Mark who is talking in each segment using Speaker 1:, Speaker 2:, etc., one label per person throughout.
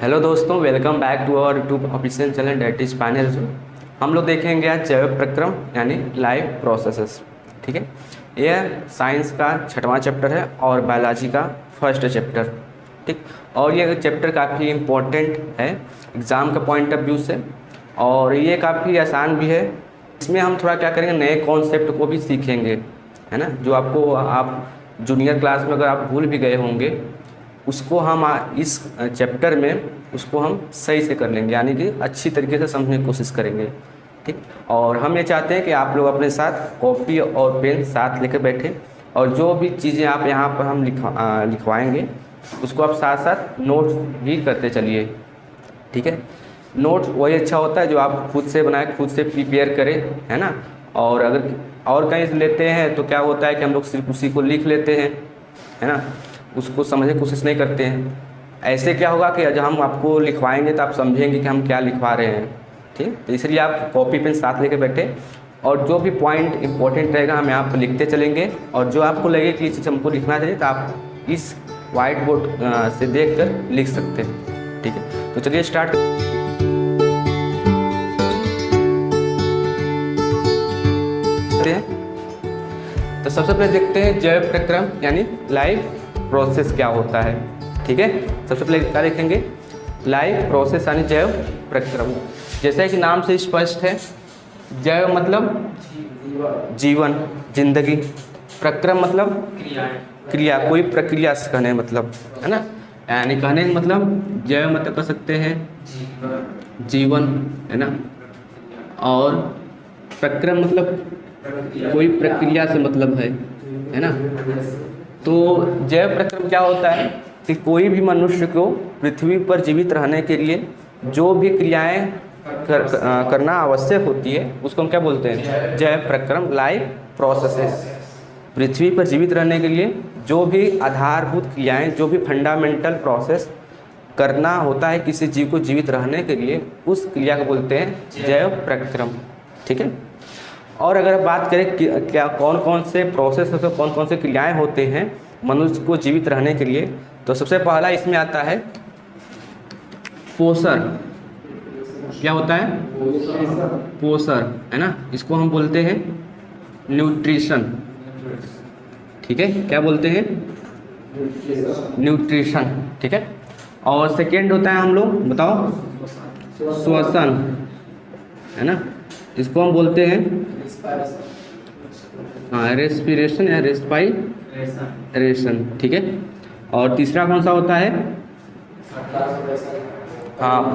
Speaker 1: Hello दोस्तों, welcome back to our YouTube official channel that is panel. हम लोग देखेंगे आज जैव प्रक्रम यानी लाइफ प्रोसेसेस। ठीक है, यह साइंस का 6वां चैप्टर है और बायोलॉजी का फर्स्ट चैप्टर। ठीक, और ये चैप्टर काफ़ी इम्पोर्टेंट है एग्ज़ाम का पॉइंट ऑफ व्यू से, और ये काफ़ी आसान भी है। इसमें हम थोड़ा क्या करेंगे, नए कॉन्सेप्ट को भी सीखेंगे, है ना। जो आपको आप जूनियर क्लास में अगर आप भूल भी गए होंगे, उसको हम इस चैप्टर में उसको हम सही से कर लेंगे, यानी कि अच्छी तरीके से समझने की कोशिश करेंगे। ठीक, और हम ये चाहते हैं कि आप लोग अपने साथ कॉपी और पेन साथ लेकर बैठें, और जो भी चीज़ें आप यहाँ पर हम लिखवाएंगे उसको आप साथ साथ नोट्स भी करते चलिए। ठीक है, नोट्स वही अच्छा होता है जो आप खुद से बनाए, खुद से प्रिपेयर करें, है ना। और अगर और कहीं से लेते हैं तो क्या होता है कि हम लोग सिर्फ उसी को लिख लेते हैं, है ना, उसको समझने की कोशिश नहीं करते हैं। ऐसे क्या होगा कि जब हम आपको लिखवाएंगे तो आप समझेंगे कि हम क्या लिखवा रहे हैं। ठीक, तो इसलिए आप कॉपी पेन साथ लेके बैठे, और जो भी पॉइंट इंपॉर्टेंट रहेगा हम यहाँ पर लिखते चलेंगे, और जो आपको लगे कि ये चीज़ हमको लिखना चाहिए तो आप इस वाइट बोर्ड से देख कर लिख सकते हैं। ठीक है, तो चलिए स्टार्ट करते हैं। तो सबसे पहले देखते हैं जैव प्रक्रम यानी लाइफ प्रोसेस क्या होता है। ठीक है, सबसे पहले क्या देखेंगे, लाइफ प्रोसेस यानी जैव प्रक्रम। जैसे कि नाम से स्पष्ट है, जैव मतलब जीवन, जिंदगी, प्रक्रम मतलब क्रिया, कोई प्रक्रिया से कहने मतलब, है ना। यानी कहने का मतलब जैव मतलब कह सकते हैं जीवन, है ना, और प्रक्रम मतलब कोई प्रक्रिया से मतलब है ना। तो जैव प्रक्रम क्या होता है कि कोई भी मनुष्य को पृथ्वी पर जीवित रहने के लिए जो भी क्रियाएं करना आवश्यक होती है उसको हम क्या बोलते हैं, जैव प्रक्रम, लाइफ प्रोसेसेस। पृथ्वी पर जीवित रहने के लिए जो भी आधारभूत क्रियाएं, जो भी फंडामेंटल प्रोसेस करना होता है किसी जीव को जीवित रहने के लिए, उस क्रिया को बोलते हैं जैव प्रक्रम। ठीक है, और अगर बात करें क्या कौन कौन से प्रोसेस और कौन कौन से क्रियाएं होते हैं मनुष्य को जीवित रहने के लिए, तो सबसे पहला इसमें आता है पोषण। क्या होता है, पोषण, है ना। इसको हम बोलते हैं न्यूट्रिशन। ठीक है, क्या बोलते हैं, न्यूट्रिशन। ठीक है, और सेकेंड होता है हम लोग बताओ श्वसन, है ना, इसको हम बोलते हैं रेस्पिरेशन या रेस्पाइरेशन। ठीक है, और तीसरा कौन सा होता है,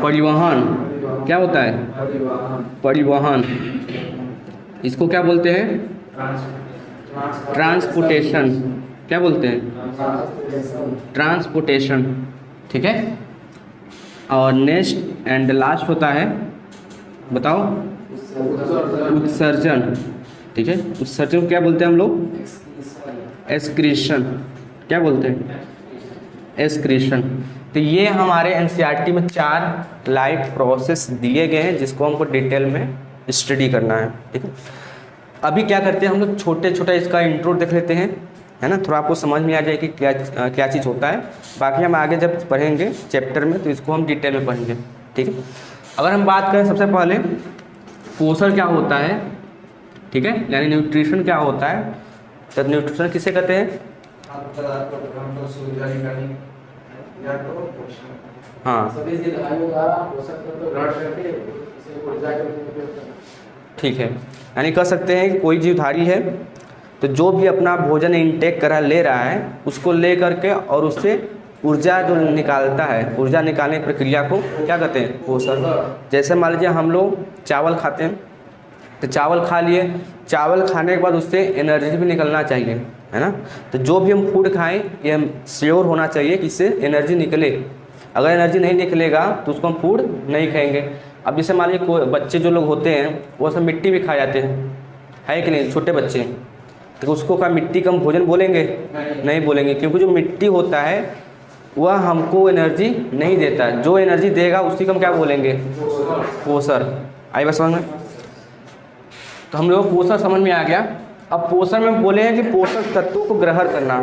Speaker 1: परिवहन। क्या होता है, परिवहन, इसको क्या बोलते हैं, ट्रांसपोर्टेशन। क्या बोलते हैं, ट्रांसपोर्टेशन। ठीक है, और नेक्स्ट एंड लास्ट होता है बताओ उत्सर्जन। ठीक है, उत्सर्जन को क्या बोलते हैं हम लोग, एक्सक्रीशन। क्या बोलते हैं, एक्सक्रीशन। तो ये हमारे एनसीईआरटी में 4 लाइफ प्रोसेस दिए गए हैं जिसको हमको डिटेल में स्टडी करना है। ठीक है, अभी क्या करते हैं हम लोग, छोटे छोटे इसका इंट्रो देख लेते हैं, है ना, थोड़ा आपको समझ में आ जाए कि क्या चीज़ होता है। बाकी हम आगे जब पढ़ेंगे चैप्टर में तो इसको हम डिटेल में पढ़ेंगे। ठीक है, अगर हम बात करें सबसे पहले पोषण क्या होता है, ठीक है, यानी न्यूट्रिशन क्या होता है, तो न्यूट्रिशन किसे कहते हैं, हाँ ठीक है, यानी कह सकते हैं कि कोई जीवधारी है तो जो भी अपना भोजन इनटेक करा ले रहा है उसको ले करके और उससे ऊर्जा जो निकालता है, ऊर्जा निकालने की प्रक्रिया को क्या कहते हैं, पोषण। जैसे मान लीजिए हम लोग चावल खाते हैं, तो चावल खा लिए, चावल खाने के बाद उससे एनर्जी भी निकलना चाहिए, है ना। तो जो भी हम फूड खाएं ये हम श्योर होना चाहिए कि इससे एनर्जी निकले। अगर एनर्जी नहीं निकलेगा तो उसको हम फूड नहीं खाएंगे। अब जैसे मान लीजिए कोई बच्चे जो लोग होते हैं वो सब मिट्टी भी खा जाते हैं, है कि नहीं, छोटे बच्चे, तो उसको क्या मिट्टी का हम भोजन बोलेंगे, नहीं बोलेंगे, क्योंकि जो मिट्टी होता है वह हमको एनर्जी नहीं देता, जो एनर्जी देगा उसी को हम क्या बोलेंगे, पोषण। आई बात समझ में, तो हम लोग पोषण समझ में आ गया। अब पोषण में बोले हैं कि पोषक तत्वों को ग्रहण करना।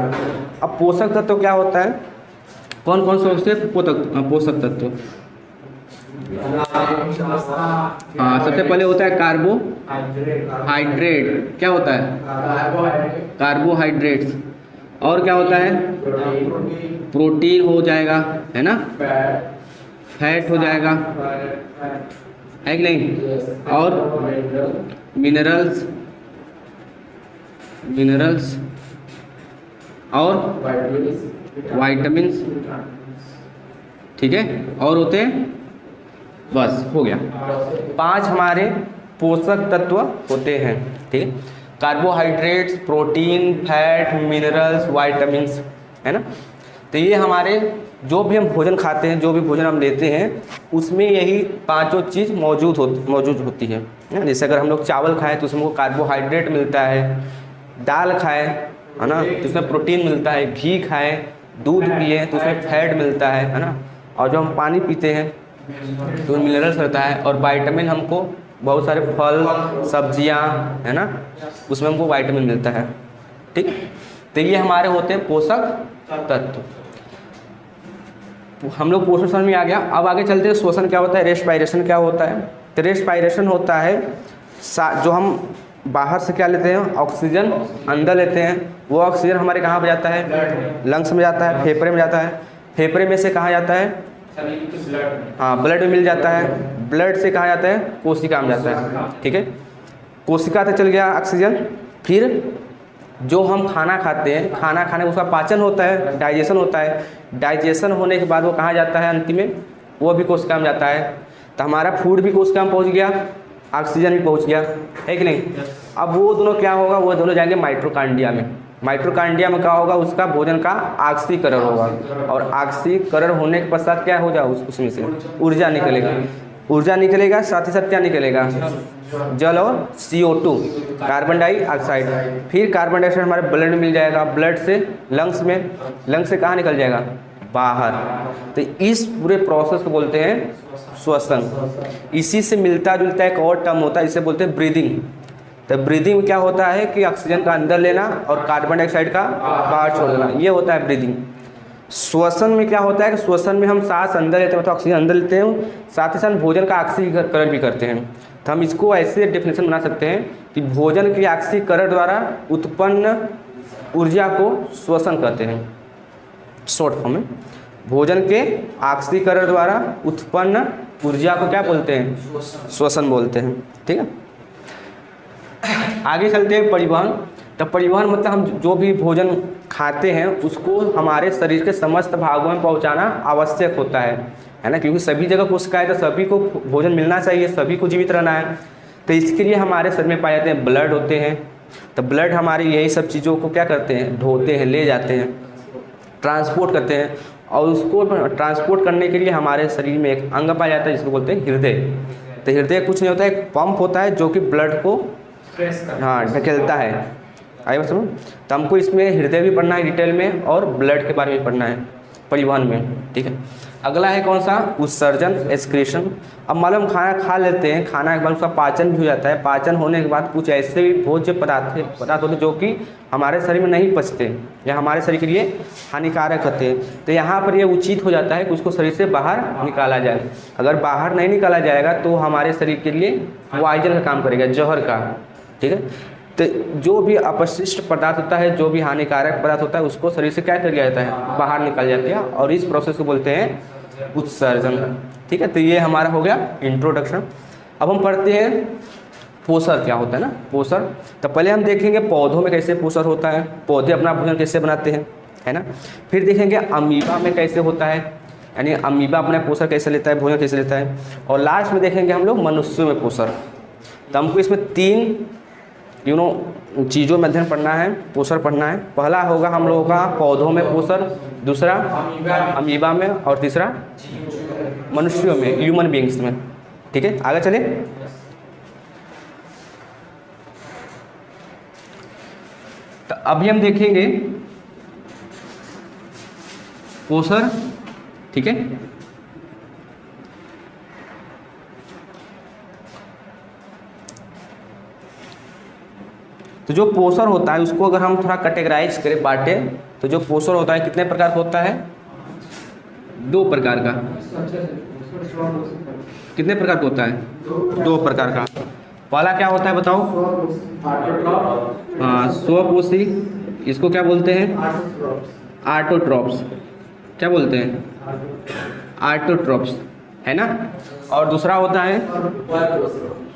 Speaker 1: अब पोषक तत्व क्या होता है, कौन कौन से होते हैं पोषक तत्व? हाँ, सबसे पहले होता है कार्बोहाइड्रेट। क्या होता है? कार्बोहाइड्रेट्स। और क्या होता है? प्रोटीन हो जाएगा, है ना, फैट हो जाएगा, है कि नहीं, और मिनरल्स और वाइटामिन्स, ठीक है, और होते हैं, बस हो गया। 5 हमारे पोषक तत्व होते हैं, ठीक है, carbohydrates, protein, fat, minerals, vitamins, है ना। तो ये हमारे जो भी हम भोजन खाते हैं, जो भी भोजन हम लेते हैं, उसमें यही पांचों चीज़ मौजूद होती है। जैसे अगर हम लोग चावल खाएं तो उसमें कार्बोहाइड्रेट मिलता है, दाल खाएं, है ना, तो उसमें प्रोटीन मिलता है, घी खाएं, दूध पिए तो उसमें फैट मिलता है ना, और जो हम पानी पीते हैं तो मिनरल्स रहता है, और विटामिन हमको बहुत सारे फल, सब्जियां, है ना, उसमें हमको विटामिन मिलता है, ठीक। तो ये हमारे होते हैं पोषक तत्व। हम लोग पोषण समझ में आ गया। अब आगे चलते हैं, श्वसन क्या होता है, रेस्पिरेशन क्या होता है। तो रेस्पिरेशन होता है जो हम बाहर से क्या लेते हैं, ऑक्सीजन अंदर लेते हैं, वो ऑक्सीजन हमारे कहाँ पर जाता है, लंग्स में जाता है, फेफड़े में जाता है, फेफड़े में से कहाँ जाता है, हाँ ब्लड में मिल जाता है, ब्लड से कहाँ जाता है, कोशिका में जाता है, ठीक है, कोशिका तक चल गया ऑक्सीजन। फिर जो हम खाना खाते हैं, खाना खाने उसका पाचन होता है, डाइजेशन होता है, डाइजेशन होने के बाद वो कहाँ जाता है, अंतिम में वो भी कोशिका में जाता है। तो हमारा फूड भी कोशिका में पहुँच गया, ऑक्सीजन भी पहुँच गया, है कि नहीं। अब वो दोनों क्या होगा, वो दोनों जाएंगे माइटोकॉन्ड्रिया में। माइटोकॉन्ड्रिया में क्या होगा, उसका भोजन का ऑक्सीकरण होगा, और ऑक्सीकरण होने के पश्चात क्या हो जाए, उसमें से ऊर्जा निकलेगा, साथ ही साथ क्या निकलेगा, जल और CO2, कार्बन डाइऑक्साइड। फिर कार्बन डाइऑक्साइड हमारे ब्लड में मिल जाएगा, ब्लड से लंग्स में, लंग्स से कहाँ निकल जाएगा, बाहर। तो इस पूरे प्रोसेस को बोलते हैं श्वसन। इसी से मिलता जुलता एक और टर्म होता है, इसे बोलते हैं ब्रीदिंग। तो ब्रीदिंग में क्या होता है कि ऑक्सीजन का अंदर लेना और कार्बन डाइऑक्साइड का बाहर छोड़ देना, ये होता है ब्रीदिंग। श्वसन में क्या होता है कि श्वसन में हम सांस अंदर लेते हैं, तो ऑक्सीजन अंदर लेते हैं, साथ ही साथ भोजन का ऑक्सीकरण भी करते हैं। तो हम इसको ऐसे डेफिनेशन बना सकते हैं कि भोजन के ऑक्सीकरण द्वारा उत्पन्न ऊर्जा को श्वसन कहते हैं। शॉर्ट फॉर्म में भोजन के ऑक्सीकरण द्वारा उत्पन्न ऊर्जा को क्या बोलते हैं, श्वसन बोलते हैं, ठीक है। आगे चलते हैं परिवहन। तो परिवहन मतलब हम जो भी भोजन खाते हैं उसको हमारे शरीर के समस्त भागों में पहुंचाना आवश्यक होता है ना, क्योंकि सभी जगह कोशिकाएं, तो सभी को भोजन मिलना चाहिए, सभी को जीवित रहना है। तो इसके लिए हमारे शरीर में पाए जाते हैं ब्लड होते हैं। तो ब्लड हमारी यही सब चीज़ों को क्या करते हैं, ढोते हैं, ले जाते हैं, ट्रांसपोर्ट करते हैं, और उसको ट्रांसपोर्ट करने के लिए हमारे शरीर में एक अंग पाया जाता है जिसको बोलते हैं हृदय। तो हृदय कुछ नहीं होता है, एक पंप होता है जो कि ब्लड को हाँ ढकेलता है। आइए बस समझ। तो हमको इसमें हृदय भी पढ़ना है डिटेल में, और ब्लड के बारे में पढ़ना है परिवहन में, ठीक है। अगला है कौन सा, उत्सर्जन, एक्सक्रीशन। अब मालूम खाना खा लेते हैं, खाना के बाद उसका पाचन भी हो जाता है, पाचन होने के बाद कुछ ऐसे भी भोज्य पदार्थ होते हैं जो कि हमारे शरीर में नहीं पचते या हमारे शरीर के लिए हानिकारक होते हैं। तो यहाँ पर ये उचित हो जाता है कि उसको शरीर से बाहर निकाला जाए। अगर बाहर नहीं निकाला जाएगा तो हमारे शरीर के लिए पॉइजन का काम करेगा, जहर का, ठीक है। तो जो भी अपशिष्ट पदार्थ होता है, जो भी हानिकारक पदार्थ होता है, उसको शरीर से क्या कर दिया जाता है, बाहर निकाल जाती है, और इस प्रोसेस को बोलते हैं उत्सर्जन, ठीक है। तो ये हमारा हो गया इंट्रोडक्शन। अब हम पढ़ते हैं पोषण क्या होता है ना, पोषण। तो पहले हम देखेंगे पौधों में कैसे पोषण होता है, पौधे अपना भोजन कैसे बनाते हैं, है ना। फिर देखेंगे अमीबा में कैसे होता है, यानी अमीबा अपना पोषण कैसे लेता है, भोजन कैसे लेता है। और लास्ट में देखेंगे हम लोग मनुष्यों में पोषण। तो हमको इसमें 3 चीज़ों में अध्ययन पढ़ना है, पोषण पढ़ना है। पहला होगा हम लोगों का पौधों में पोषण, दूसरा अमीबा में, और तीसरा मनुष्यों में, ह्यूमन बींग्स में, ठीक है। आगे चले। तो अभी हम देखेंगे पोषण, ठीक है। तो जो पोषण होता है उसको अगर हम थोड़ा कैटेगराइज करें, बांटें, तो जो पोषण होता है कितने प्रकार का होता है, 2 प्रकार का। कितने प्रकार का होता है? 2 प्रकार का। पहला क्या होता है बताओ? हाँ, स्वपोषी। इसको क्या बोलते हैं? ऑटोट्रॉप्स। क्या बोलते हैं? ऑटोट्रॉप्स, है ना। और दूसरा होता है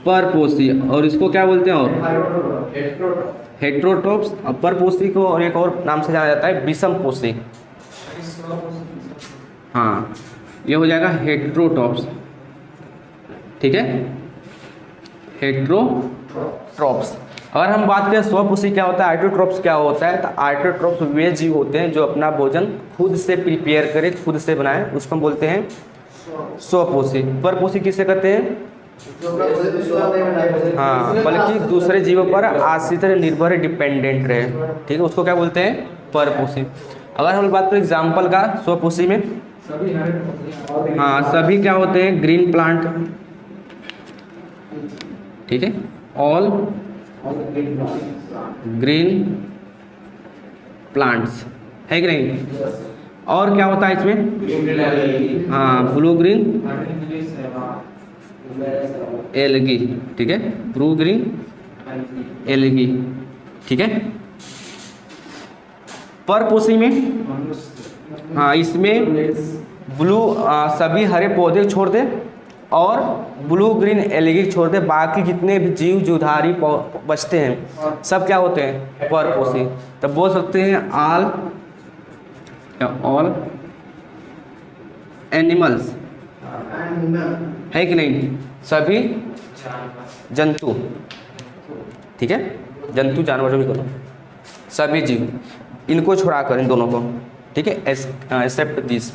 Speaker 1: परपोषी, और इसको क्या बोलते हैं? और हेट्रोट्रॉप्स। और परपोषी को और एक और नाम से जाना जाता है विषमपोषी। हाँ, ये हो जाएगा हेट्रोट्रॉप्स, ठीक है, हेट्रोट्रॉप्स। अगर हम बात करें स्वपोषी क्या होता है, ऑटोट्रॉप्स क्या होता है, तो ऑटोट्रॉप्स वे जीव होते हैं जो अपना भोजन खुद से प्रिपेयर करे, खुद से बनाए, उसको हम बोलते हैं स्वपोषी। परपोषी किसे कहते हैं? हाँ, बल्कि दूसरे जीवों पर आश्रित निर्भर डिपेंडेंट रहे, ठीक है, उसको क्या बोलते हैं? परपोषी। अगर हम बात करें एग्जाम्पल का स्वपोषी में, हाँ, सभी क्या होते हैं? ग्रीन प्लांट, ठीक है, ऑल ग्रीन प्लांट्स, है कि नहीं। और क्या होता है इसमें? हाँ, ब्लू ग्रीन एलगी, ठीक है, ब्लू ग्रीन एलगी, ठीक है। परपोषी में, हाँ, इसमें ब्लू सभी हरे पौधे छोड़ दे और ब्लू ग्रीन एलगी छोड़ दे, बाकी जितने भी जीव जुधारी बचते हैं सब क्या होते हैं? परपोषी। तब बोल सकते हैं ऑल एनिमल्स, है कि नहीं, सभी जंतु, ठीक है, जंतु जानवरों में करो, सभी जीव, इनको छुड़ाकर इन दोनों को, ठीक है, एक्सेप्ट दिस।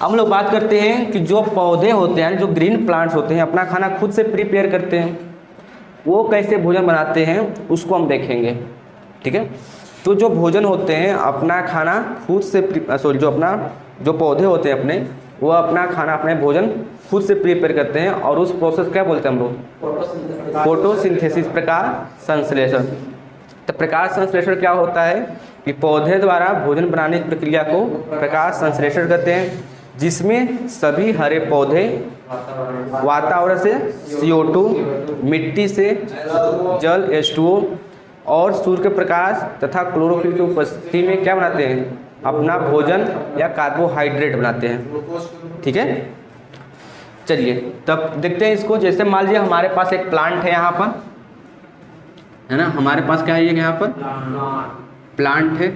Speaker 1: हम लोग बात करते हैं कि जो पौधे होते हैं, जो ग्रीन प्लांट्स होते हैं, अपना खाना खुद से प्रिपेयर करते हैं, वो कैसे भोजन बनाते हैं उसको हम देखेंगे, ठीक है। तो जो भोजन होते हैं, अपना खाना खुद से जो पौधे होते हैं अपने, वो अपना खाना, अपने भोजन खुद से प्रिपेयर करते हैं, और उस प्रोसेस क्या बोलते हैं हम लोग? फोटोसिंथेसिस, प्रकाश संश्लेषण। तो प्रकाश संश्लेषण क्या होता है कि पौधे द्वारा भोजन बनाने की प्रक्रिया को प्रकाश संश्लेषण कहते हैं, जिसमें सभी हरे पौधे वातावरण से CO2, मिट्टी से जल H2O और सूर्य के प्रकाश तथा क्लोरोफिल की उपस्थिति में क्या बनाते हैं? अपना भोजन या कार्बोहाइड्रेट बनाते हैं, ठीक है। चलिए तब देखते हैं इसको। जैसे मान लीजिए हमारे पास एक प्लांट है यहाँ पर, है ना, हमारे पास क्या है ये यहाँ पर प्लांट है,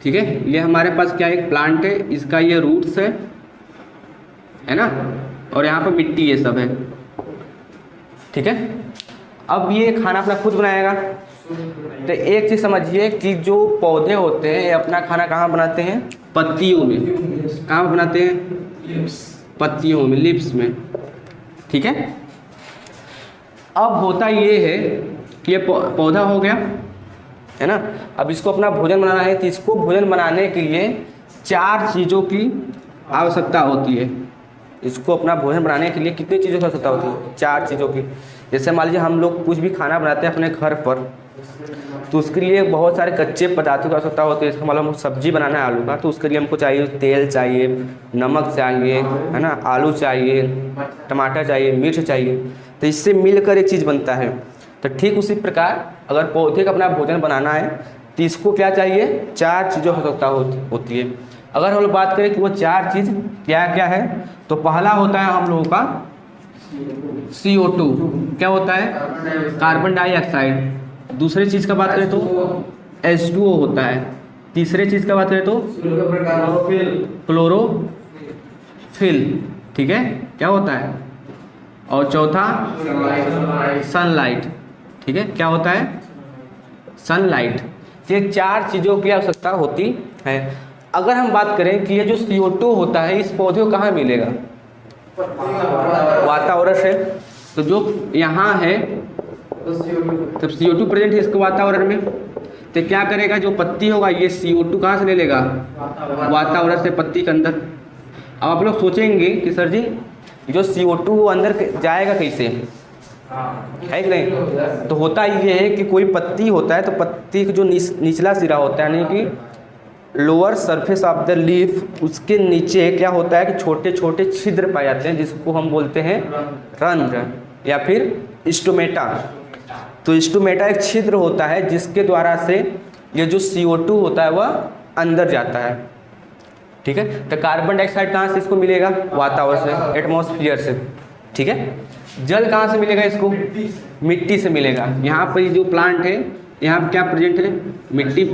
Speaker 1: ठीक है। ये हमारे पास क्या एक प्लांट है, इसका ये रूट्स है ना, और यहाँ पर मिट्टी ये सब है, ठीक है। अब ये खाना अपना खुद बनाएगा। तो एक चीज़ समझिए कि जो पौधे होते हैं ये अपना खाना कहाँ बनाते हैं? पत्तियों में। कहाँ बनाते हैं? पत्तियों में, लिप्स में, ठीक है। अब होता ये है कि ये पौधा हो गया, है ना। अब इसको अपना भोजन बनाना है, तो इसको भोजन बनाने के लिए 4 चीज़ों की आवश्यकता होती है। इसको अपना भोजन बनाने के लिए कितनी चीज़ों की आवश्यकता होती है? 4 चीज़ों की। जैसे मान लीजिए हम लोग कुछ भी खाना बनाते हैं अपने घर पर, तो उसके लिए बहुत सारे कच्चे पदार्थों की आवश्यकता होती है। इसका मतलब हमको सब्जी बनाना है आलू का, तो उसके लिए हमको चाहिए तेल चाहिए, नमक चाहिए, है ना, आलू चाहिए, टमाटर चाहिए, मिर्च चाहिए। तो इससे मिलकर एक चीज़ बनता है। तो ठीक उसी प्रकार अगर पौधे का अपना भोजन बनाना है तो इसको क्या चाहिए? 4 चीज़ों की आवश्यकता होती है। अगर हम लोग बात करें कि वो 4 चीज़ क्या क्या है, तो पहला होता है हम लोगों का CO2। क्या होता है? Carbon dioxide. दूसरी चीज़ का बात करें तो H2O होता है। तीसरे चीज़ का बात करें तो क्लोरोफिल, ठीक है, क्या होता है। और चौथा सनलाइट, ठीक है, क्या होता है? सनलाइट। ये 4 चीज़ों की आवश्यकता होती है। अगर हम बात करें कि ये जो CO2 होता है इस पौधे को कहाँ मिलेगा? वातावरण से। तो जो यहाँ है तब CO2 प्रेजेंट है इसके वातावरण में, तो क्या करेगा? जो पत्ती होगा ये CO2 कहाँ से ले लेगा? वातावरण से, पत्ती के अंदर। अब आप लोग सोचेंगे कि सर जी जो CO2 अंदर जाएगा कैसे? है कि नहीं? तो होता ये है कि कोई पत्ती होता है तो पत्ती का जो निचला सिरा होता है, यानी कि lower surface of the leaf, उसके नीचे क्या होता है कि छोटे छोटे छिद्र पाए जाते हैं, जिसको हम बोलते हैं रंध्र या फिर स्टोमेटा। तो स्टोमेटा एक छिद्र होता है जिसके द्वारा से ये जो CO2 होता है वह अंदर जाता है। ठीक है, तो कार्बन डाइऑक्साइड कहाँ से इसको मिलेगा? वातावरण से, एटमॉस्फेयर से। ठीक है, जल कहाँ से मिलेगा इसको? मिट्टी से मिलेगा। यहाँ पर जो प्लांट है यहाँ पर क्या प्रेजेंट है? मिट्टी,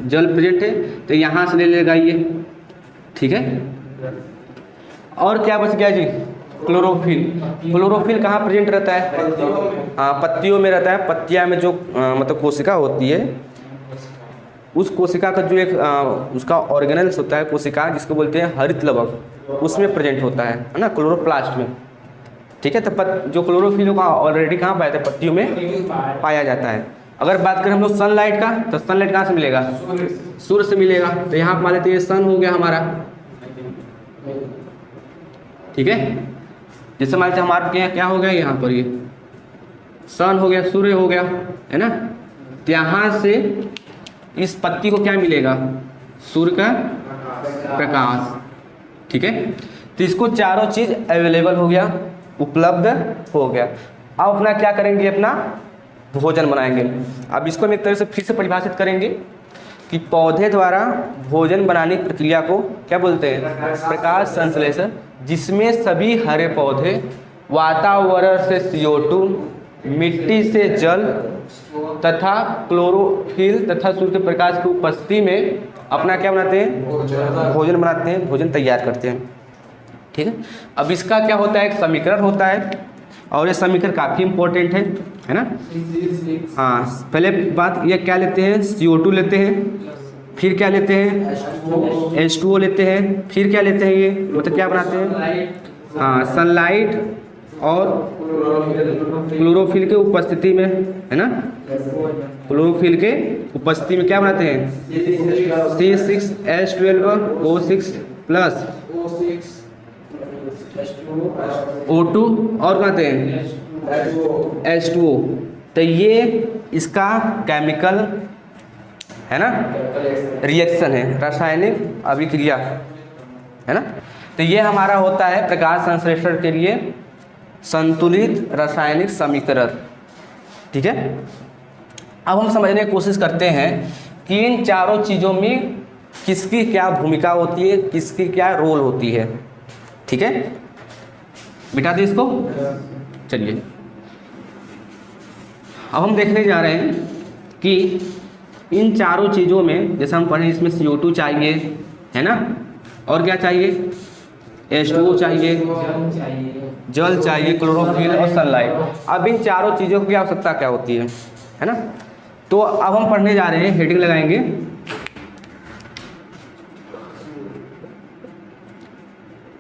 Speaker 1: जल प्रेजेंट है, तो यहाँ से ले लेगा ये। ठीक है, और क्या बच गया जी? क्लोरोफिल। क्लोरोफिल कहाँ प्रेजेंट रहता है? हाँ, पत्तियों में रहता है। पत्तियाँ में जो मतलब कोशिका होती है, उस कोशिका का जो एक उसका ऑर्गेनल्स होता है कोशिका, जिसको बोलते हैं हरित लवक, उसमें प्रेजेंट होता है ना, क्लोरोप्लास्ट में। ठीक है, तो जो क्लोरोफिल का ऑलरेडी कहाँ पाया जाता है? पत्तियों में पाया जाता है। अगर बात करें हम लोग सनलाइट का, तो सनलाइट कहाँ से मिलेगा? सूर्य से मिलेगा। तो यहाँ मान लेते हैं सन हो गया हमारा। ठीक है, जैसे मान लेते हैं हमारे क्या हो गया यहाँ पर, ये सन हो गया, सूर्य हो गया, है ना। तो यहाँ से इस पत्ती को क्या मिलेगा? सूर्य का प्रकाश। ठीक है, तो इसको चारों चीज अवेलेबल हो गया, उपलब्ध हो गया। अब अपना क्या करेंगे? अपना भोजन बनाएंगे। अब इसको हम एक तरह से फिर से परिभाषित करेंगे कि पौधे द्वारा भोजन बनाने की प्रक्रिया को क्या बोलते हैं? प्रकाश संश्लेषण, जिसमें सभी हरे पौधे वातावरण से CO2, मिट्टी से जल तथा क्लोरोफिल तथा सूर्य के प्रकाश की उपस्थिति में अपना क्या बनाते हैं? भोजन बनाते हैं, भोजन तैयार करते हैं। ठीक है, अब इसका क्या होता है? एक समीकरण होता है, और ये समीकरण काफ़ी इंपॉर्टेंट है ना। हाँ, पहले बात ये क्या लेते हैं? CO2 लेते हैं, फिर क्या लेते हैं? H2O लेते हैं, फिर क्या लेते हैं? ये मतलब क्या बनाते हैं? हाँ, सनलाइट और क्लोरोफिल के उपस्थिति में, है ना, क्लोरोफिल के उपस्थिति में क्या बनाते हैं? C6H12O6 प्लस O2 और बनाते हैं H2O। तो ये इसका केमिकल है ना, रिएक्शन है, रासायनिक अभिक्रिया है ना। तो ये हमारा होता है प्रकाश संश्लेषण के लिए संतुलित रासायनिक समीकरण। ठीक है, अब हम समझने की कोशिश करते हैं कि इन चारों चीज़ों में किसकी क्या भूमिका होती है, किसकी क्या रोल होती है। ठीक है, बिठा दे इसको। चलिए, अब हम देखने जा रहे हैं कि इन चारों चीज़ों में, जैसे हम पढ़े इसमें CO2 चाहिए, है ना, और क्या चाहिए? H2O चाहिए, जल चाहिए, क्लोरोफिल और सनलाइट। अब इन चारों चीज़ों की आवश्यकता क्या होती है ना। तो अब हम पढ़ने जा रहे हैं, हेडिंग लगाएंगे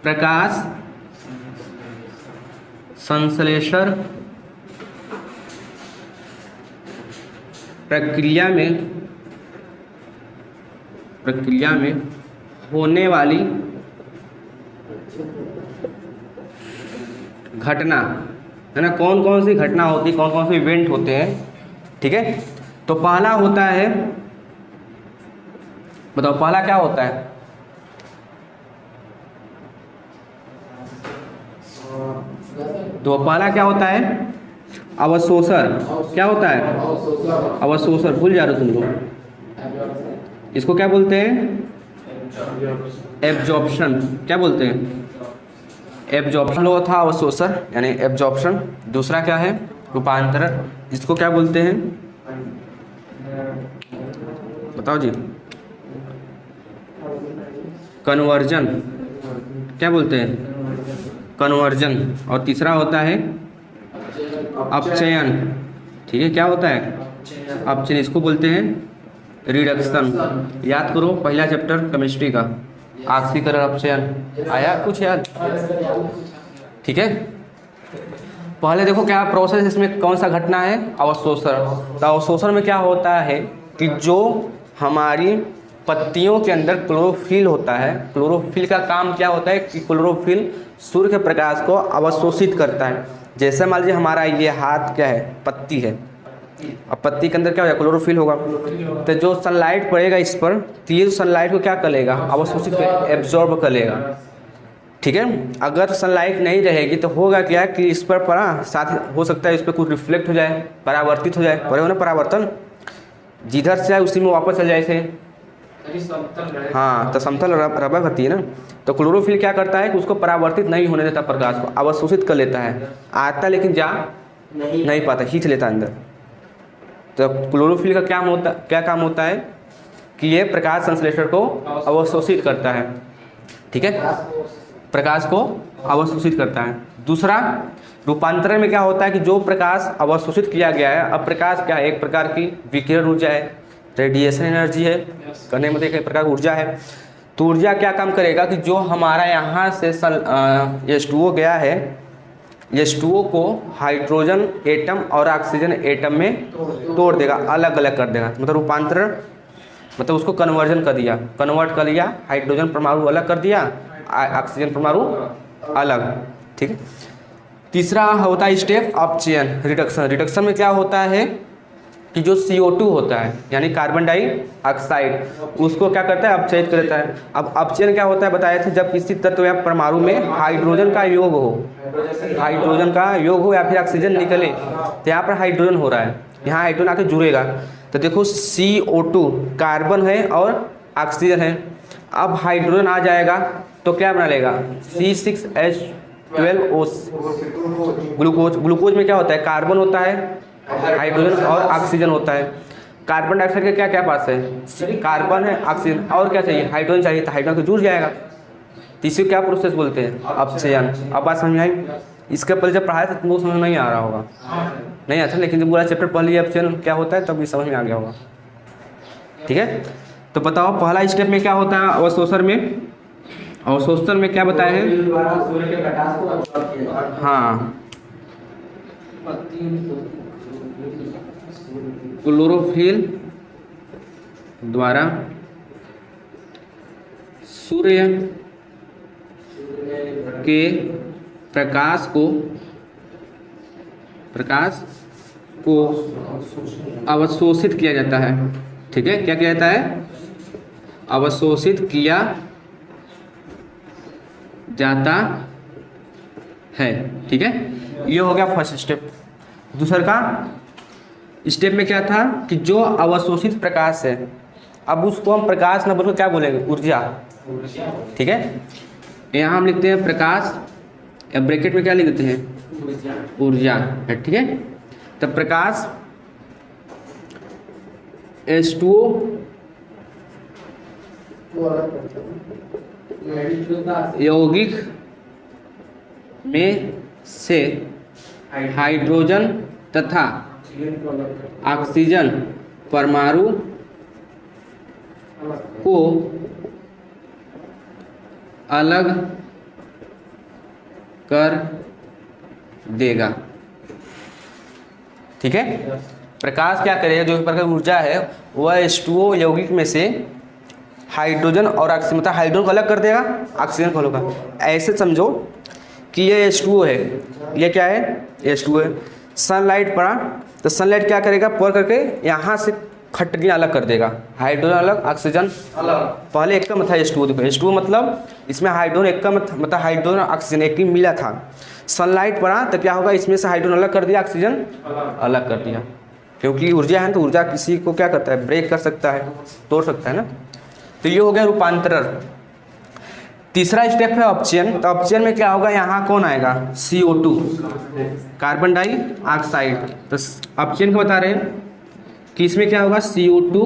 Speaker 1: प्रकाश संश्लेषण प्रक्रिया में होने वाली घटना, है ना। कौन कौन सी घटना होती है, कौन कौन से इवेंट होते हैं। ठीक है, तो पहला होता है, बताओ पहला क्या होता है? तो पहला क्या होता है? अवशोषण। क्या होता है? अवशोषण। भूल जा रहे हो तुम लोग, इसको क्या बोलते हैं? एब्जॉर्प्शन। क्या बोलते हैं? एब्जॉर्प्शन लोग था अवशोषण यानी एब्जॉर्प्शन। दूसरा क्या है? रूपांतरण। इसको क्या बोलते हैं? बताओ जी। कन्वर्जन। क्या बोलते हैं? कन्वर्जन। और तीसरा होता है अपचयन। ठीक है, क्या होता है? अपचयन। इसको बोलते हैं रिडक्शन। याद करो पहला चैप्टर केमिस्ट्री का, ऑक्सीकरण अपचयन आया कुछ याद? ठीक है, पहले देखो क्या प्रोसेस, इसमें कौन सा घटना है? अवशोषण। तो अवशोषण में क्या होता है कि जो हमारी पत्तियों के अंदर क्लोरोफिल होता है, क्लोरोफिल का काम क्या होता है कि क्लोरोफिल सूर्य के प्रकाश को अवशोषित करता है। जैसे मान लीजिए हमारा ये हाथ क्या है, पत्ती है, अब पत्ती के अंदर क्या होगा, क्लोरोफिल होगा। तो जो सनलाइट पड़ेगा इस पर, तो ये सनलाइट को क्या कर लेगा, अवशोषित एब्जॉर्ब कर लेगा। ठीक है, अगर सनलाइट नहीं रहेगी तो होगा क्या कि इस पर पड़ा, साथ हो सकता है इस पर कुछ रिफ्लेक्ट हो जाए, परावर्तित हो जाए, पड़े हो ना परावर्तन, जिधर से आए उसी में वापस चल जाए इसे। हाँ, तो समतल रबड़ होती है ना, तो क्लोरोफिल क्या करता है कि उसको परावर्तित नहीं होने देता, प्रकाश को अवशोषित कर लेता है, आता लेकिन जा नहीं पाता, खींच लेता है अंदर। तो क्लोरोफिल का क्या काम होता है कि ये प्रकाश संश्लेषण को अवशोषित करता है। ठीक है, प्रकाश को अवशोषित करता है। दूसरा, रूपांतरण में क्या होता है कि जो प्रकाश अवशोषित किया गया है, अब प्रकाश क्या है, एक प्रकार की विकिरण ऊर्जा है, रेडिएशन एनर्जी है, करने में एक प्रकार की ऊर्जा है। तो ऊर्जा क्या काम करेगा कि जो हमारा यहाँ से H2O गया है, H2O को हाइड्रोजन एटम और ऑक्सीजन एटम में तोड़ देगा, अलग अलग कर देगा। मतलब रूपांतरण मतलब उसको कन्वर्जन कर दिया, कन्वर्ट कर लिया, हाइड्रोजन परमाणु अलग कर दिया, ऑक्सीजन परमाणु अलग। ठीक है, तीसरा होता है स्टेप अपचयन, रिडक्शन। रिडक्शन में क्या होता है कि जो CO2 होता है यानी कार्बन डाइऑक्साइड, उसको क्या करता है, अपचयित कर देता है। अब अपचयन क्या होता है बताए थे, जब किसी तत्व या परमाणु में हाइड्रोजन का योग हो, हाइड्रोजन का योग हो या फिर ऑक्सीजन निकले, तो यहाँ पर हाइड्रोजन हो रहा है, यहाँ हाइड्रोजन आके जुड़ेगा। तो देखो CO2 कार्बन है और ऑक्सीजन है, अब हाइड्रोजन आ जाएगा तो क्या बना लेगा, C6H12O, ग्लूकोज। ग्लूकोज में क्या होता है, कार्बन होता है, हाइड्रोजन और ऑक्सीजन होता है। कार्बन डाइऑक्साइड के क्या क्या पास है, कार्बन है, ऑक्सीजन, और क्या चाहिए, हाइड्रोजन चाहिए, तो हाइड्रोजन को जुड़ जाएगा। तो इसी क्या प्रोसेस बोलते हैं, अपचयन। अब बात समझ में आई? इसके पहले जब पढ़ाया था तुमको समझ नहीं आ रहा होगा, नहीं आता, लेकिन जब पूरा चैप्टर पढ़ लिया अपचयन क्या होता है तब भी समझ में आ गया होगा। ठीक है, तो बताओ पहला स्टेप में क्या होता है अवशोषण में, अवशोषण में क्या बताया है, हाँ, क्लोरोफिल द्वारा सूर्य के प्रकाश को अवशोषित किया जाता है। ठीक है, क्या किया जाता है, अवशोषित किया जाता है। ठीक है, ये हो गया फर्स्ट स्टेप। दूसरा का स्टेप में क्या था कि जो अवशोषित प्रकाश है, अब उसको हम प्रकाश न बोलकर क्या बोलेंगे, ऊर्जा। ठीक है, यहाँ हम लिखते हैं प्रकाश, या ब्रैकेट में क्या लिख देते हैं, ऊर्जा। ठीक है, तब प्रकाश H2O यौगिक में से हाइड्रोजन तथा ऑक्सीजन परमाणु को अलग कर देगा। ठीक है, प्रकाश क्या करेगा, जो प्रकार की ऊर्जा है वह H2O यौगिक में से हाइड्रोजन और ऑक्सीजन, मतलब हाइड्रोजन को अलग कर देगा, ऑक्सीजन को अलग कर। ऐसे समझो कि ये H2O है, ये क्या है, H2O है, सनलाइट पड़ा तो सनलाइट क्या करेगा, पड़ करके यहाँ से खटकियाँ अलग कर देगा, हाइड्रोजन अलग, ऑक्सीजन अलग। पहले एक का था H2O, देखो H2O मतलब इसमें हाइड्रोजन एक का मतलब हाइड्रोजन ऑक्सीजन एक ही मिला था। सनलाइट पड़ा तो क्या होगा, इसमें से हाइड्रोजन अलग कर दिया, ऑक्सीजन अलग कर दिया, क्योंकि ऊर्जा है तो ऊर्जा किसी को क्या करता है, ब्रेक कर सकता है, तोड़ सकता है ना। तो ये हो गया रूपांतरण। तीसरा स्टेप है अपचयन। तो अपचयन में क्या होगा, यहाँ कौन आएगा, CO2 कार्बन डाइऑक्साइड। तो अपचयन को बता रहे हैं कि इसमें क्या होगा, CO2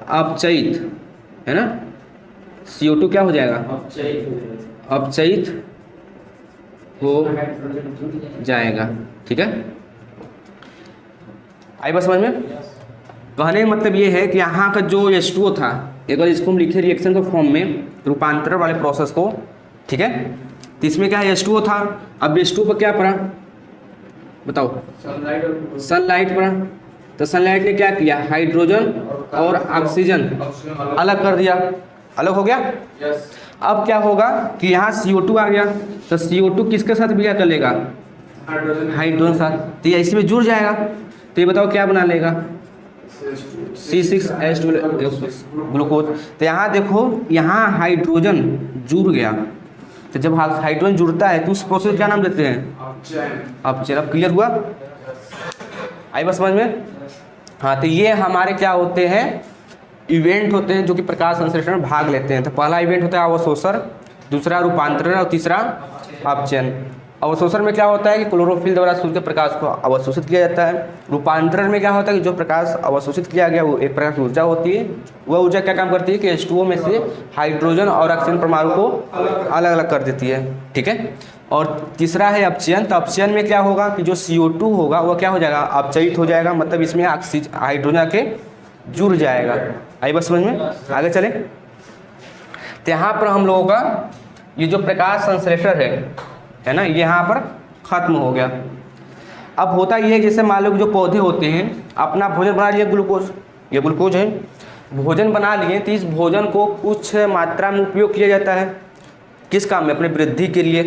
Speaker 1: अपचयित है ना, CO2 क्या हो जाएगा, अपचयित हो जाएगा। ठीक है, आई बात समझ में? कहने का मतलब ये है कि यहाँ का जो H2O था, अगर इसको हम लिखे रिएक्शन के फॉर्म में, रूपांतरण वाले प्रोसेस को, ठीक है, तो इसमें क्या है, H2O था, अब H2O पर क्या पड़ा बताओ, सनलाइट पड़ा। तो सनलाइट ने क्या किया, हाइड्रोजन और ऑक्सीजन अलग कर दिया, अलग हो गया। अब क्या होगा कि यहाँ CO2 आ गया, तो CO2 किसके साथ भी क्या कर लेगा, हाइड्रोजन साथ, तो ये इसी में जुड़ जाएगा। तो ये बताओ क्या बना लेगा, C6H12 ग्लूकोज। तो यहाँ देखो, यहाँ हाइड्रोजन जुड़ गया, तो जब हाइड्रोजन जुड़ता है तो उस प्रोसेस क्या नाम देते हैं, अपचयन। अब क्लियर हुआ, आई बात समझ में। हाँ, तो ये हमारे क्या होते हैं, इवेंट होते हैं जो कि प्रकाश संश्लेषण में भाग लेते हैं। तो पहला इवेंट होता है अवशोषण, दूसरा रूपांतरण और तीसरा अपचयन। अवशोषण में क्या होता है कि क्लोरोफिल द्वारा सूर्य के प्रकाश को अवशोषित किया जाता है। रूपांतरण में क्या होता है कि जो प्रकाश अवशोषित किया गया वो एक प्रकार की ऊर्जा होती है। वह ऊर्जा क्या काम करती है कि H2O में से हाइड्रोजन और ऑक्सीजन परमाणु को अलग अलग कर देती है, ठीक है। और तीसरा है अपचयन। तो अपचयन में क्या होगा कि जो CO2 होगा वह क्या हो जाएगा, अपचयित हो जाएगा, मतलब इसमें ऑक्सीजन हाइड्रोजन आके जुड़ जाएगा। आई बस समझ में, आगे चले। तो यहाँ पर हम लोगों का ये जो प्रकाश संश्लेषण है ना, ये यहाँ पर खत्म हो गया। अब होता ये है, जैसे मान लो जो पौधे होते हैं अपना भोजन बना लिए, ग्लूकोज, ये ग्लूकोज है, भोजन बना लिए, तो इस भोजन को कुछ मात्रा में उपयोग किया जाता है, किस काम में, अपने वृद्धि के लिए,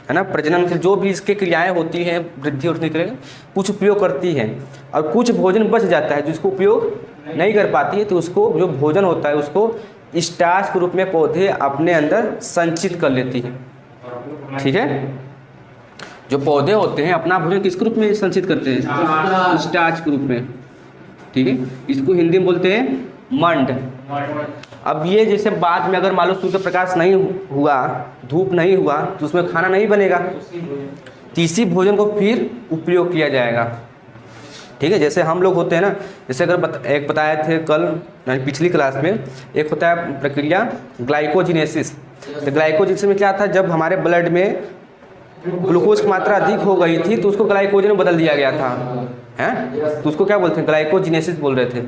Speaker 1: है ना, प्रजनन के जो भी इसके क्रियाएं होती हैं वृद्धि और के लिए कुछ उपयोग करती हैं। और कुछ भोजन बच जाता है जिसको उपयोग नहीं कर पाती है, तो उसको जो भोजन होता है उसको स्टार्च के रूप में पौधे अपने अंदर संचित कर लेती हैं, ठीक है। जो पौधे होते हैं अपना भोजन किस रूप में संचित करते हैं, स्टार्च के रूप में, ठीक है। इसको हिंदी में बोलते हैं मंड। अब ये जैसे बाद में अगर मान लो सूर्य प्रकाश नहीं हुआ, धूप नहीं हुआ, तो उसमें खाना नहीं बनेगा, तो इसी भोजन को फिर उपयोग किया जाएगा, ठीक है। जैसे हम लोग होते हैं ना, जैसे अगर एक बताए थे कल पिछली क्लास में, एक होता है प्रक्रिया ग्लाइकोजिनेसिस। तो ग्लाइकोजिनेसिस में क्या था, जब हमारे ब्लड में ग्लूकोज की मात्रा अधिक हो गई थी तो उसको ग्लाइकोजन में बदल दिया गया था, हैं, तो उसको क्या बोलते हैं, ग्लाइकोजिनेसिस बोल रहे थे।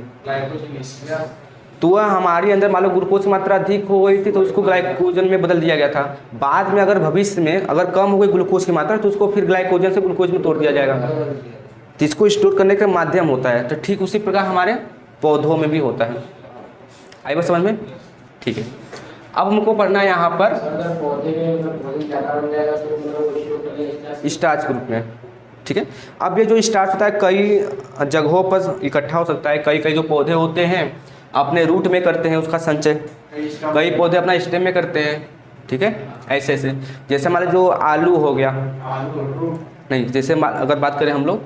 Speaker 1: तो वह हमारे अंदर मान लो ग्लूकोज की मात्रा अधिक हो गई थी तो उसको ग्लाइकोजन में बदल दिया गया था। बाद में अगर भविष्य में अगर कम हो गई ग्लूकोज की मात्रा तो उसको फिर ग्लाइकोजन से ग्लूकोज में तोड़ दिया जाएगा, तो इसको स्टोर करने का माध्यम होता है। तो ठीक उसी प्रकार हमारे पौधों में भी होता है। आई बात समझ में, ठीक है। अब हमको पढ़ना है यहाँ पर स्टार्च के रूप में, ठीक है। अब ये जो स्टार्च होता है कई जगहों पर इकट्ठा हो सकता है। कई जो पौधे होते हैं अपने रूट में करते हैं उसका संचय, कई पौधे अपना स्टेम में करते हैं, ठीक है। ऐसे ऐसे जैसे हमारे जो आलू हो गया, नहीं जैसे अगर बात करें हम लोग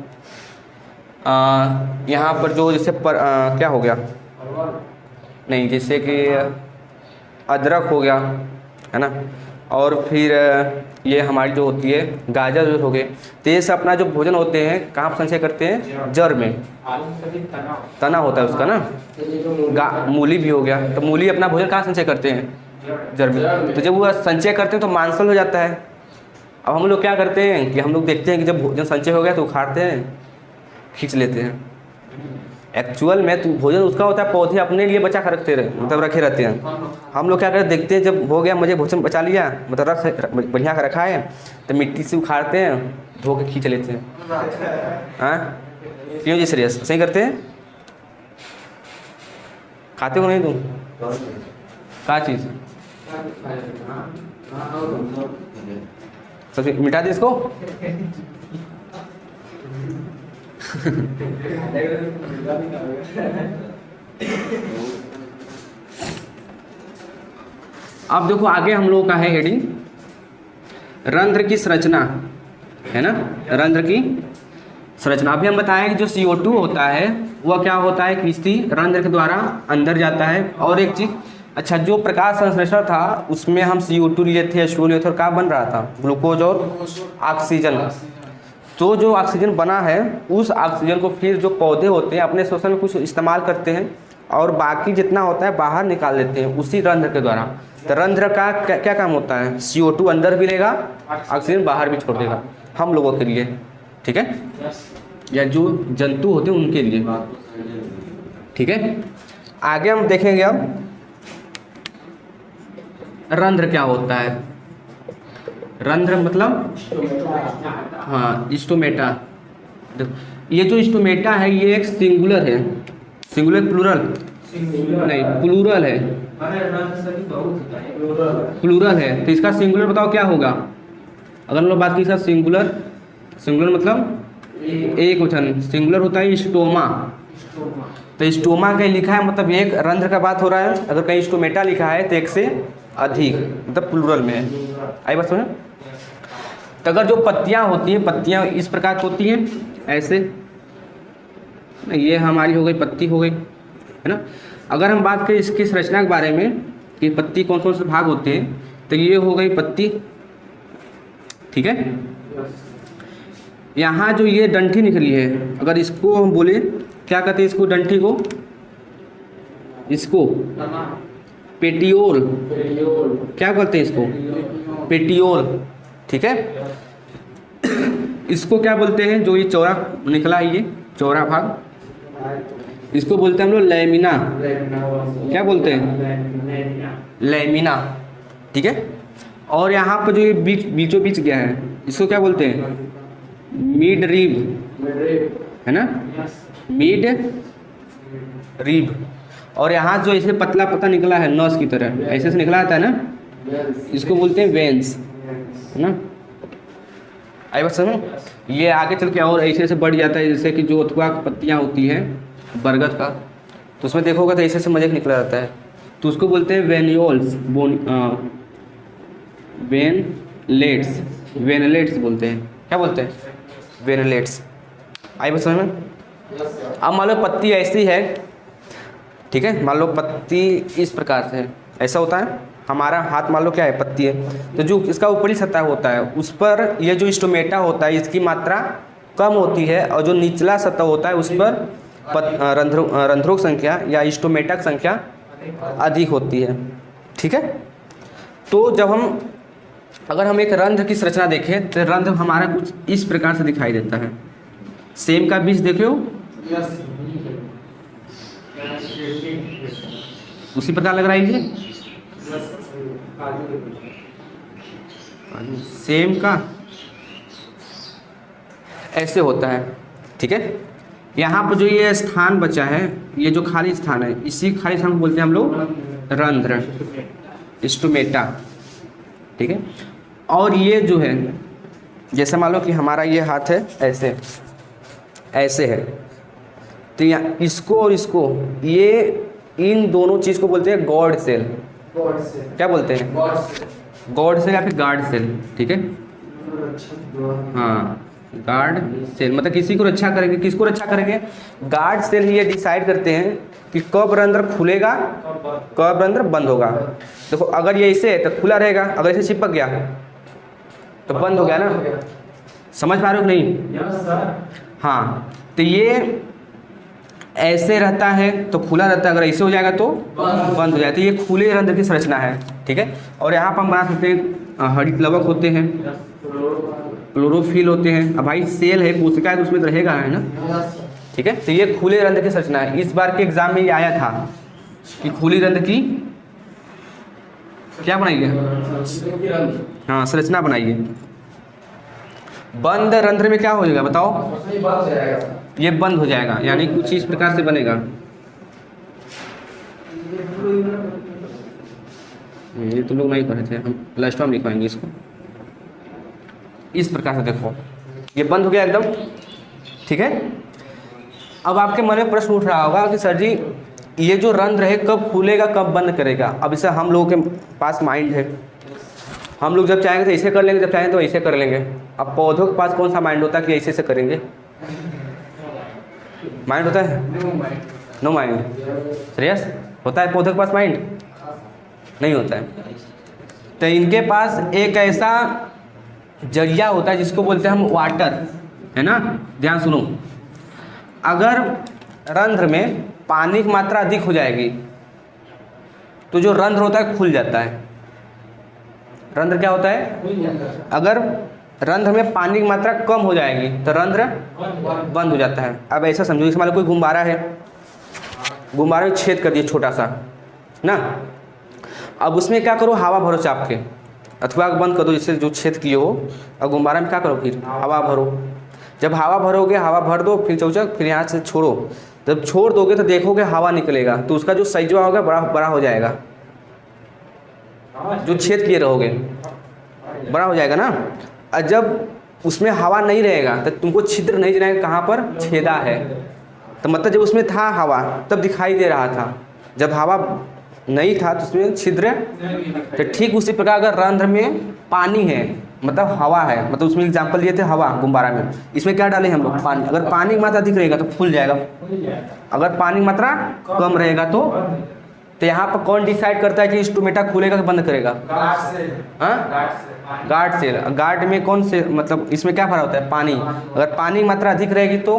Speaker 1: यहाँ पर जो जैसे क्या हो गया, नहीं जैसे कि अदरक हो गया, है ना, और फिर ये हमारी जो होती है गाजर जो हो गए, तो ये सब अपना जो भोजन होते हैं कहाँ पर संचय करते हैं, जड़ में, तना होता है उसका ना। मूली भी हो गया, तो मूली अपना भोजन कहाँ संचय करते हैं, जड़ में। तो जब वो संचय करते हैं तो मांसल हो जाता है। अब हम लोग क्या करते हैं कि हम लोग देखते हैं कि जब भोजन संचय हो गया तो उखाड़ते हैं, खींच लेते हैं। एक्चुअल में तो भोजन उसका होता है, पौधे अपने लिए बचा कर रखते रहे, मतलब रखे रहते हैं। हम लोग क्या करते देखते हैं, जब हो गया मुझे भोजन बचा लिया, मतलब रख बढ़िया का रखा है, तो मिट्टी से उखाड़ते हैं, धो के खींच लेते हैं। हाँ क्यों जी, सीरियस सही करते हैं। खाते हो नहीं तुम क्या चीज़, सबसे मिटा दे इसको। अब देखो आगे हम लोगों का है हेडिंग रंध्र की संरचना, है ना, रंध्र की संरचना। अभी हम बताएं कि जो CO2 होता है वह क्या होता है, किसी रंध्र के द्वारा अंदर जाता है। और एक चीज, अच्छा जो प्रकाश संश्लेषण था उसमें हम CO2 लिए थे, H2O लिए थे, और क्या बन रहा था, ग्लूकोज और ऑक्सीजन। तो जो ऑक्सीजन बना है उस ऑक्सीजन को फिर जो पौधे होते हैं अपने श्वसन में कुछ इस्तेमाल करते हैं और बाकी जितना होता है बाहर निकाल देते हैं उसी रंध्र के द्वारा। तो रंध्र का क्या काम होता है, CO2 अंदर भी लेगा, ऑक्सीजन बाहर भी छोड़ देगा हम लोगों के लिए, ठीक है, या जो जंतु होते हैं उनके लिए, ठीक है। आगे हम देखेंगे अब रंध्र क्या होता है। रंध्र मतलब हाँ स्टोमेटा। ये जो स्टोमेटा है ये एक सिंगुलर है, सिंगुलर प्लूरल नहीं, प्लूरल है, प्लूरल है। तो इसका सिंगुलर बताओ क्या होगा, अगर हम लोग बात की इसका सिंगुलर, सिंगुलर मतलब एक वचन, सिंगुलर होता है स्टोमा। तो स्टोमा कहीं लिखा है मतलब एक रंध्र का बात हो रहा है, अगर कहीं स्टोमेटा लिखा है तो एक से अधिक मतलब प्लूरल में है। आई बात समझ। तो अगर जो पत्तियां होती हैं, पत्तियां इस प्रकार की होती हैं ऐसे, ये हमारी हो गई पत्ती हो गई, है ना। अगर हम बात करें इसकी संरचना के बारे में कि पत्ती कौन कौन से भाग होते हैं, तो ये हो गई पत्ती, ठीक है। यहाँ जो ये डंठी निकली है, अगर इसको हम बोले क्या कहते हैं इसको, डंठी को, इसको पेटियोल, क्या कहते हैं इसको, पेटियोल, ठीक है। इसको क्या बोलते हैं, जो ये चौड़ा निकला है, ये चौड़ा भाग, इसको बोलते हैं हम लोग लैमिना। क्या बोलते हैं, लैमिना, ठीक है। और यहाँ पर जो ये बीचों बीच गया है, इसको क्या बोलते हैं, मिड रिब, है ना, मिड रिब। और यहाँ जो ऐसे पतला पतला निकला है नस की तरह, ऐसे से निकला आता है ना, इसको बोलते हैं वेंस, है ना। आई बात समझ। ये आगे चल के और ऐसे ऐसे बढ़ जाता है, जैसे कि जो अथवा पत्तियाँ होती हैं बरगद का, तो उसमें देखोगे तो ऐसे ऐसे मजे निकला रहता है, तो उसको बोलते हैं वेन्योल्स, वेनलेट्स, वेनलेट्स बोलते हैं। क्या बोलते हैं, वेनलेट्स। आई बात समझ में। अब मान लो पत्ती ऐसी है, ठीक है, मान लो पत्ती इस प्रकार से है, ऐसा होता है, हमारा हाथ मान लो क्या है, पत्ती है, तो जो इसका ऊपरी सतह होता है उस पर ये जो स्टोमेटा होता है इसकी मात्रा कम होती है, और जो निचला सतह होता है उस पर रंध्रों की संख्या या स्टोमेटा की संख्या अधिक होती है, ठीक है। तो जब हम अगर हम एक रंध्र की संरचना देखें तो रंध्र हमारा कुछ इस प्रकार से दिखाई देता है। सेम का बीज देखो, उसी प्रकार लग रहा है ये सेम का ऐसे होता है, ठीक है। यहाँ पर जो ये स्थान बचा है, ये जो खाली स्थान है, इसी खाली स्थान को बोलते हैं हम लोग रंध्र, स्टोमेटा, ठीक है। और ये जो है, जैसे मान लो कि हमारा ये हाथ है ऐसे ऐसे है, तो यहाँ इसको और इसको, ये इन दोनों चीज़ को बोलते हैं गॉड सेल। क्या बोलते हैं, गॉड सेल या फिर गार्ड सेल, ठीक है। हाँ, गार्ड सेल मतलब किसी को रक्षा करेंगे, किसको रक्षा करेंगे, गार्ड सेल ये डिसाइड करते हैं कि कब रंध्र खुलेगा कब रंध्र बंद होगा। देखो अगर ये ऐसे है तो खुला रहेगा, अगर ऐसे चिपक गया तो बंद हो गया ना। समझ पा रहे हो नहीं। हाँ, तो ये ऐसे रहता है तो खुला रहता है, अगर ऐसे हो जाएगा तो बंद हो जाएगा। तो ये खुले रंध्र की संरचना है, ठीक है। और यहाँ पर हम बना सकते हैं हरिप्लवक होते हैं, क्लोरोफिल होते हैं। अब भाई सेल है, कोशिका है, तो उसमें रहेगा, है ना, ठीक है। तो ये खुले रंध्र की संरचना है। इस बार के एग्जाम में ये आया था कि खुली रंध्र की क्या बनाइए, हाँ, संरचना बनाइए। बंद रंध्र में क्या हो जाएगा बताओ, ये बंद हो जाएगा, यानी कुछ इस प्रकार से बनेगा। ये तुम लोग नहीं पढ़े थे, हम लास्ट में लिखवाएंगे इसको इस प्रकार से। देखो ये बंद हो गया एकदम, ठीक है। अब आपके मन में प्रश्न उठ रहा होगा कि सर जी ये जो रंध्र है कब खुलेगा कब बंद करेगा। अब इसे हम लोगों के पास माइंड है, हम लोग जब चाहेंगे तो ऐसे कर लेंगे, जब चाहेंगे तो ऐसे कर लेंगे। अब पौधों के पास कौन सा माइंड होता है कि ऐसे करेंगे, माइंड होता है, नो माइंड। सीरियस होता है पौधों के पास माइंड, नहीं होता है। तो इनके पास एक ऐसा जरिया होता है जिसको बोलते हैं हम वाटर, है ना। ध्यान सुनो, अगर रंध्र में पानी की मात्रा अधिक हो जाएगी तो जो रंध्र होता है खुल जाता है। रंध्र क्या होता है, अगर रंध्र में पानी की मात्रा कम हो जाएगी तो रंध्र बंद हो जाता है। अब ऐसा समझो, इस मान कोई गुब्बारा है, गुब्बारे में छेद कर दिए छोटा सा ना, अब उसमें क्या करो, हवा भरो चाप के, अथवा बंद कर दो जिससे जो छेद किए हो, और गुब्बारा में क्या करो, फिर हवा भरो। जब हवा भरोगे, हवा भर दो, फिर चौचक, फिर यहाँ से छोड़ो। जब छोड़ दोगे तो देखोगे हवा निकलेगा, तो उसका जो साइजवा होगा बड़ा बड़ा हो जाएगा, जो छेद किए रहोगे बड़ा हो जाएगा ना। और जब उसमें हवा नहीं रहेगा तो तुमको छिद्र नहीं जाएगा कहाँ पर, छेदा है। तो मतलब जब उसमें था हवा तब दिखाई दे रहा था, जब हवा नहीं था तो उसमें छिद्र। तो ठीक उसी प्रकार अगर रंध्र में पानी है मतलब हवा है, मतलब उसमें एग्जाम्पल दिए थे हवा गुब्बारा में, इसमें क्या डाले हम लोग, पानी। अगर पानी की मात्रा अधिक रहेगा तो फूल जाएगा, अगर पानी की मात्रा कम रहेगा तो यहाँ पर कौन डिसाइड करता है कि इंस्ट्रूमेटा खुलेगा कि बंद करेगा? गार्ड से। गार्ड में कौन से मतलब इसमें क्या भरा होता है, पानी। अगर पानी की मात्रा अधिक रहेगी तो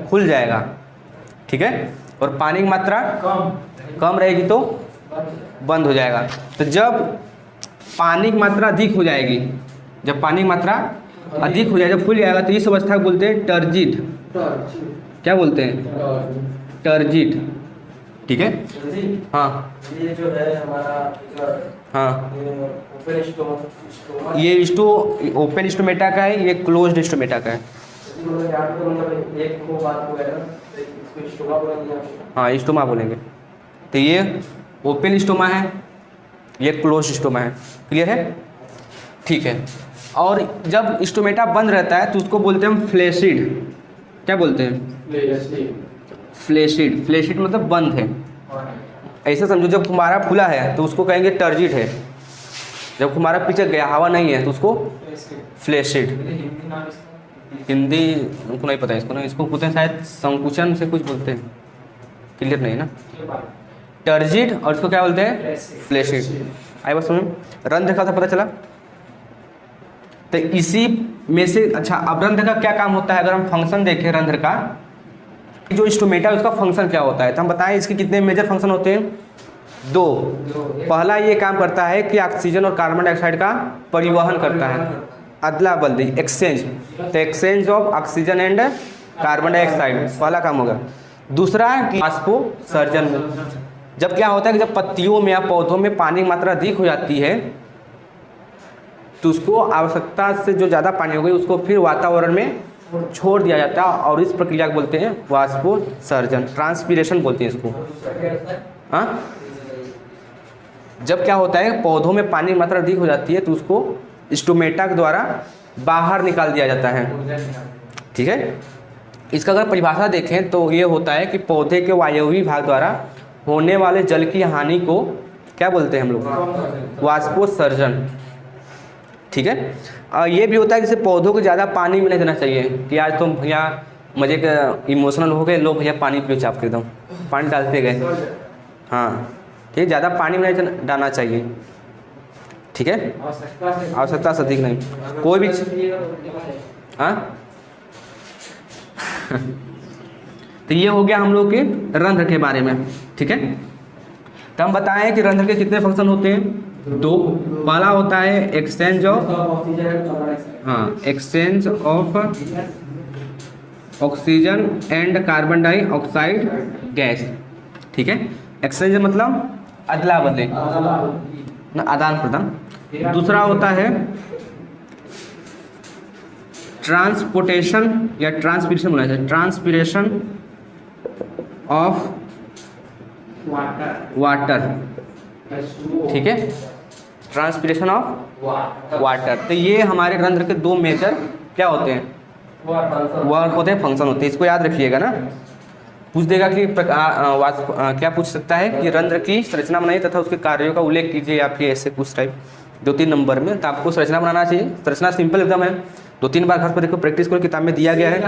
Speaker 1: खुल जाएगा, ठीक है, और पानी की मात्रा कम रहेगी तो बंद हो जाएगा। तो जब पानी की मात्रा अधिक हो जाएगी, जब पानी की मात्रा अधिक हो जाएगी, जब फूल जाएगा, तो इस अवस्था को बोलते हैं टर्जिट। क्या बोलते हैं? टर्जिट, ठीक है। हाँ
Speaker 2: ये जो है हमारा,
Speaker 1: हाँ
Speaker 2: ओपन
Speaker 1: ये ओपन स्टोमेटा का है, ये क्लोज्ड स्टोमेटा का है।
Speaker 2: एक को बात हो गया ना, इसको स्टोमा बोलेंगे।
Speaker 1: हाँ स्टोमा बोलेंगे। तो ये ओपन स्टोमा है, ये क्लोज स्टोमा है। क्लियर है? ठीक है। और जब स्टोमेटा बंद रहता है तो उसको बोलते हैं हम फ्लैसिड। क्या बोलते हैं? फ्लैसिड। फ्लैसिड मतलब बंद है। ऐसे समझो जब कुमारा फूला है तो उसको कहेंगे टर्जिट है, जब कुमारा पीछे गया हवा नहीं है तो उसको फ्लैसिड। हिंदी उनको नहीं पता इसको ना, इसको बोलते हैं शायद संकुचन से कुछ बोलते हैं, क्लियर नहीं है ना। टर्जिट और इसको क्या बोलते हैं? फ्लैसिड। आई बात समझ में? रंध्र का तो पता चला। तो इसी में से अच्छा, अब रंध्र का क्या काम होता है अगर हम फंक्शन देखें रंध्र का, जो स्टोमेटा है उसका फंक्शन क्या होता है, तो हम बताएं इसके कितने मेजर फंक्शन होते हैं? दो। पहला ये काम करता है कि ऑक्सीजन और कार्बन डाइऑक्साइड का परिवहन करता है, अदला बदली, एक्सचेंज। तो exchange of oxygen and carbon dioxide पहला काम होगा। दूसरा कि वाष्पोत्सर्जन। जब क्या होता है कि जब पत्तियों में या पौधों में पानी की मात्रा अधिक हो जाती है तो उसको आवश्यकता से जो ज़्यादा पानी हो गई उसको फिर वातावरण में छोड़ दिया जाता है, और इस प्रक्रिया को बोलते हैं वाष्पोत्सर्जन, ट्रांसपीरेशन बोलते हैं इसको। हाँ, जब क्या होता है पौधों में पानी की मात्रा अधिक हो जाती है तो उसको स्टोमेटा के द्वारा बाहर निकाल दिया जाता है, ठीक है। इसका अगर परिभाषा देखें तो ये होता है कि पौधे के वायवीय भाग द्वारा होने वाले जल की हानि को क्या बोलते हैं हम लोग? वाष्पोत्सर्जन, ठीक है। ये भी होता है जैसे पौधों को ज़्यादा पानी भी नहीं देना चाहिए कि आज तुम भैया मजे के इमोशनल हो गए, लो भैया पानी पियो चाप के एकदम, पानी डालते गए। हाँ ठीक है, ज़्यादा पानी में नहीं डालना चाहिए, ठीक है, आवश्यकता से अधिक नहीं कोई भी। हाँ तो ये हो गया हम लोग के रंध्र के बारे में, ठीक है। तो हम बताएं कि रंध्र के कितने फंक्शन होते हैं? दो। पहला होता है एक्सचेंज ऑफ, हाँ, exchange of oxygen and carbon dioxide gas, ठीक है। एक्सचेंज मतलब अदला बदली ना, आदान प्रदान। दूसरा होता है ट्रांसपोर्टेशन या ट्रांसपीरेशन बोला जाए, ट्रांसपीरेशन ऑफ वाटर, ठीक है, ट्रांसपीरेशन ऑफ वाटर। तो ये हमारे रंध्र के दो मेजर क्या होते हैं? वर्क होते हैं, फंक्शन होते हैं। इसको याद रखिएगा ना, पूछ देगा कि क्या पूछ सकता है कि रंध्र की संरचना बनाइए तथा उसके कार्यों का उल्लेख कीजिए, या फिर ऐसे कुछ टाइप 2-3 नंबर में। तो आपको संरचना बनाना चाहिए, संरचना सिंपल एकदम है, 2-3 बार घर पर देखो, प्रैक्टिस करो, किताब में दिया गया है।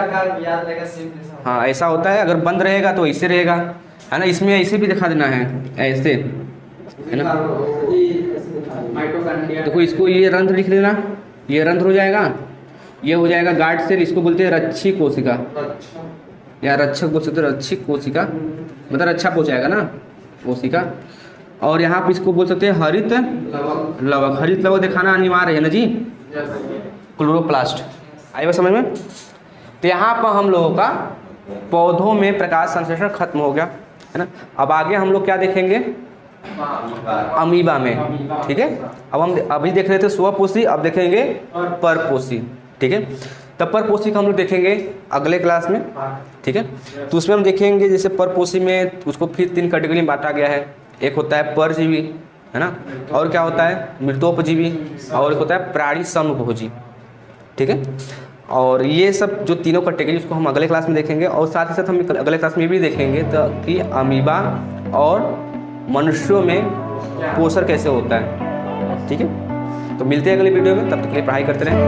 Speaker 1: हाँ ऐसा होता है, अगर बंद रहेगा तो ऐसे रहेगा, है ना, इसमें ऐसे भी दिखा देना है, ऐसे, है ना। देखो इसको ये रंध्र लिख लेना, ये रंध्र हो जाएगा, ये हो जाएगा गार्ड सेल, इसको बोलते हैं रच्छी कोशिका या रक्षक बोल सकते हैं, रच्छी कोशिका मतलब रक्षा पहुँचाएगा ना कोशिका। और यहाँ पे इसको बोल सकते हैं हरित लवक। हरित लवक दिखाना अनिवार्य है ना जी, क्लोरोप्लास्ट। आई बात समझ में? तो यहाँ पर हम लोगों का पौधों में प्रकाश संश्लेषण खत्म हो गया, है ना। अब आगे हम लोग क्या देखेंगे? अमीबा में, ठीक है। अब हम अभी देख रहे थे स्वपोषी, अब देखेंगे परपोषी, ठीक है। तब परपोषी का हम लोग देखेंगे अगले क्लास में, ठीक है। तो उसमें हम देखेंगे जैसे परपोषी में उसको फिर 3 कैटेगरी में बांटा गया है। एक होता है परजीवी, है ना। और क्या होता है, मृतोपजीवी, और एक होता है प्राणी समभोजी, ठीक है। और ये सब जो तीनों कैटेगरी उसको हम अगले क्लास में देखेंगे, और साथ ही साथ हम अगले क्लास में भी देखेंगे तो कि अमीबा और मनुष्यों में पोषण कैसे होता है, ठीक है। तो मिलते हैं अगले वीडियो में, तब तक के लिए पढ़ाई करते रहें।